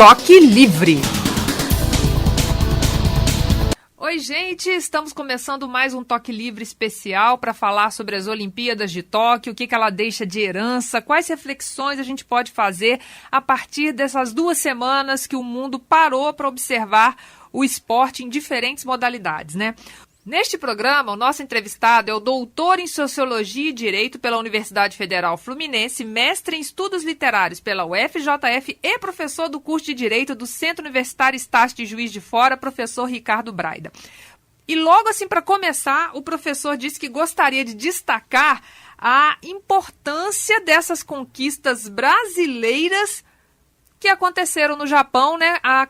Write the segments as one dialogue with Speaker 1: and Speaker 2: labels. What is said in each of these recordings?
Speaker 1: Toque Livre. Oi, gente, estamos começando mais um Toque Livre especial para falar sobre as Olimpíadas de Tóquio, o que ela deixa de herança, quais reflexões a gente pode fazer a partir dessas 2 semanas que o mundo parou para observar o esporte em diferentes modalidades, né? Neste programa, o nosso entrevistado é o doutor em Sociologia e Direito pela Universidade Federal Fluminense, mestre em Estudos Literários pela UFJF e professor do curso de Direito do Centro Universitário Estácio de Juiz de Fora, professor Ricardo Braida. E logo assim, para começar, o professor disse que gostaria de destacar a importância dessas conquistas brasileiras que aconteceram no Japão, né? A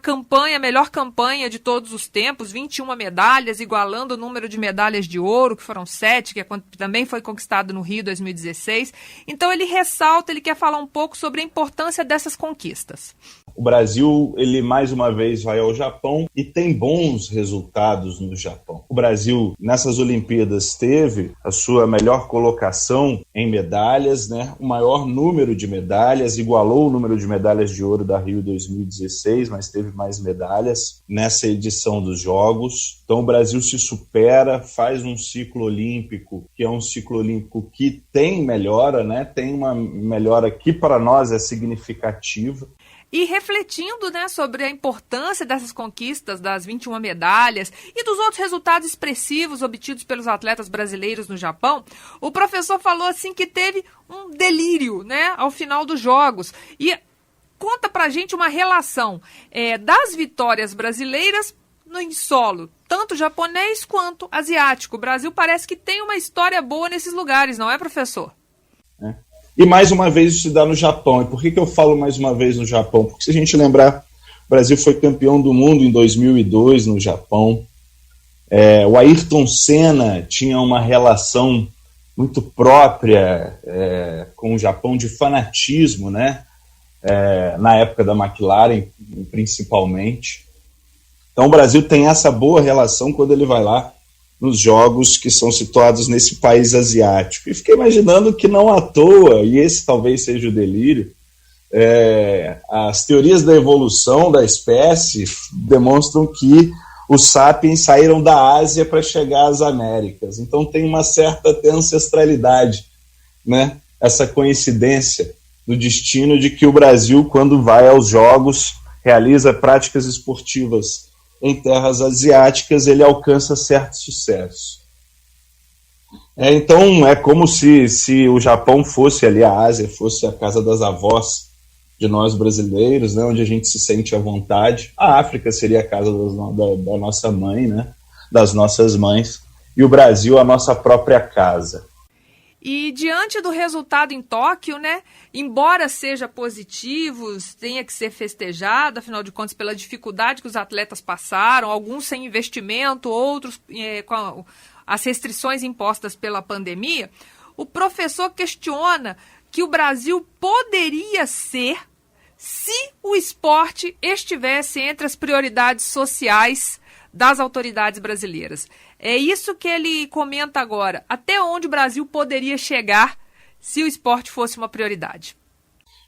Speaker 1: melhor campanha de todos os tempos, 21 medalhas, igualando o número de medalhas de ouro, que foram 7, que também foi conquistado no Rio 2016. Então ele ressalta, ele quer falar um pouco sobre a importância dessas conquistas.
Speaker 2: O Brasil, ele mais uma vez vai ao Japão e tem bons resultados no Japão. O Brasil, nessas Olimpíadas, teve a sua melhor colocação em medalhas, né? O maior número de medalhas, igualou o número de medalhas de ouro da Rio 2016, mas teve mais medalhas nessa edição dos Jogos. Então o Brasil se supera, faz um ciclo olímpico, que é um ciclo olímpico que tem melhora, né? Tem uma melhora que para nós é significativa.
Speaker 1: E refletindo, né, sobre a importância dessas conquistas, das 21 medalhas e dos outros resultados expressivos obtidos pelos atletas brasileiros no Japão, o professor falou assim que teve um delírio, né, ao final dos Jogos. E conta pra gente uma relação das vitórias brasileiras em solo, tanto japonês quanto asiático. O Brasil parece que tem uma história boa nesses lugares, não é, professor?
Speaker 2: E mais uma vez isso se dá no Japão. E por que eu falo mais uma vez no Japão? Porque se a gente lembrar, o Brasil foi campeão do mundo em 2002 no Japão. O Ayrton Senna tinha uma relação muito própria com o Japão de fanatismo, né? Na época da McLaren, principalmente. Então o Brasil tem essa boa relação quando ele vai lá nos jogos que são situados nesse país asiático. E fiquei imaginando que não à toa, e esse talvez seja o delírio, as teorias da evolução da espécie demonstram que os sapiens saíram da Ásia para chegar às Américas. Então tem uma certa até ancestralidade, né? Essa coincidência do destino de que o Brasil, quando vai aos jogos, realiza práticas esportivas em terras asiáticas, ele alcança certo sucesso. Então, é como se o Japão fosse ali, a Ásia fosse a casa das avós de nós brasileiros, né, onde a gente se sente à vontade. A África seria a casa da nossa mãe, né, das nossas mães, e o Brasil a nossa própria casa.
Speaker 1: E diante do resultado em Tóquio, né, embora seja positivo, tenha que ser festejado, afinal de contas, pela dificuldade que os atletas passaram, alguns sem investimento, outros com as restrições impostas pela pandemia, o professor questiona que o Brasil poderia ser se o esporte estivesse entre as prioridades sociais das autoridades brasileiras. É isso que ele comenta agora. Até onde o Brasil poderia chegar se o esporte fosse uma prioridade?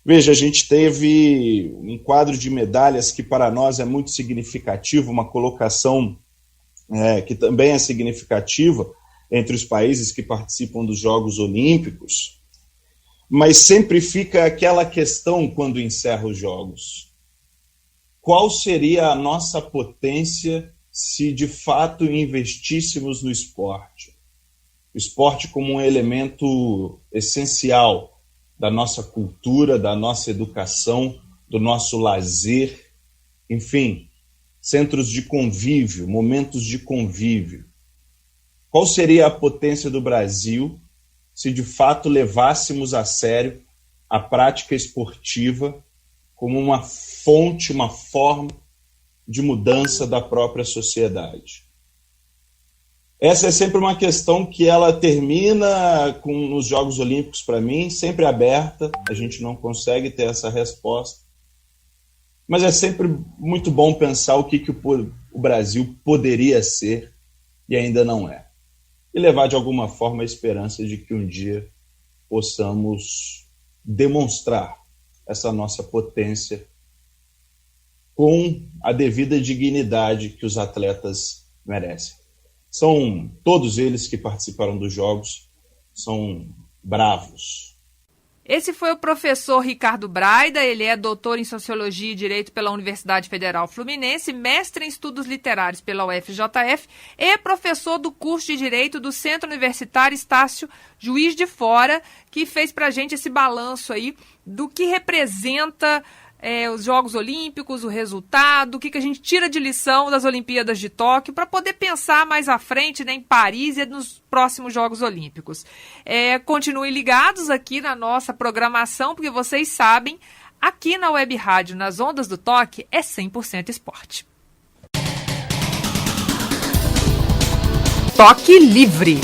Speaker 2: Veja, a gente teve um quadro de medalhas que para nós é muito significativo, uma colocação que também é significativa entre os países que participam dos Jogos Olímpicos, mas sempre fica aquela questão quando encerra os Jogos. Qual seria a nossa potência se de fato investíssemos no esporte? O esporte como um elemento essencial da nossa cultura, da nossa educação, do nosso lazer, enfim, centros de convívio, momentos de convívio. Qual seria a potência do Brasil se de fato levássemos a sério a prática esportiva como uma fonte, uma forma de mudança da própria sociedade? Essa é sempre uma questão que ela termina nos Jogos Olímpicos, para mim, sempre aberta, a gente não consegue ter essa resposta, mas é sempre muito bom pensar o que o Brasil poderia ser e ainda não é, e levar de alguma forma a esperança de que um dia possamos demonstrar essa nossa potência com a devida dignidade que os atletas merecem. São todos eles que participaram dos Jogos, são bravos.
Speaker 1: Esse foi o professor Ricardo Braida, ele é doutor em Sociologia e Direito pela Universidade Federal Fluminense, mestre em Estudos Literários pela UFJF e professor do curso de Direito do Centro Universitário Estácio Juiz de Fora, que fez pra gente esse balanço aí do que representa os Jogos Olímpicos, o resultado, o que a gente tira de lição das Olimpíadas de Tóquio para poder pensar mais à frente, né, em Paris e nos próximos Jogos Olímpicos. Continuem ligados aqui na nossa programação, porque vocês sabem, aqui na Web Rádio, nas Ondas do Toque, é 100% esporte. Toque Livre.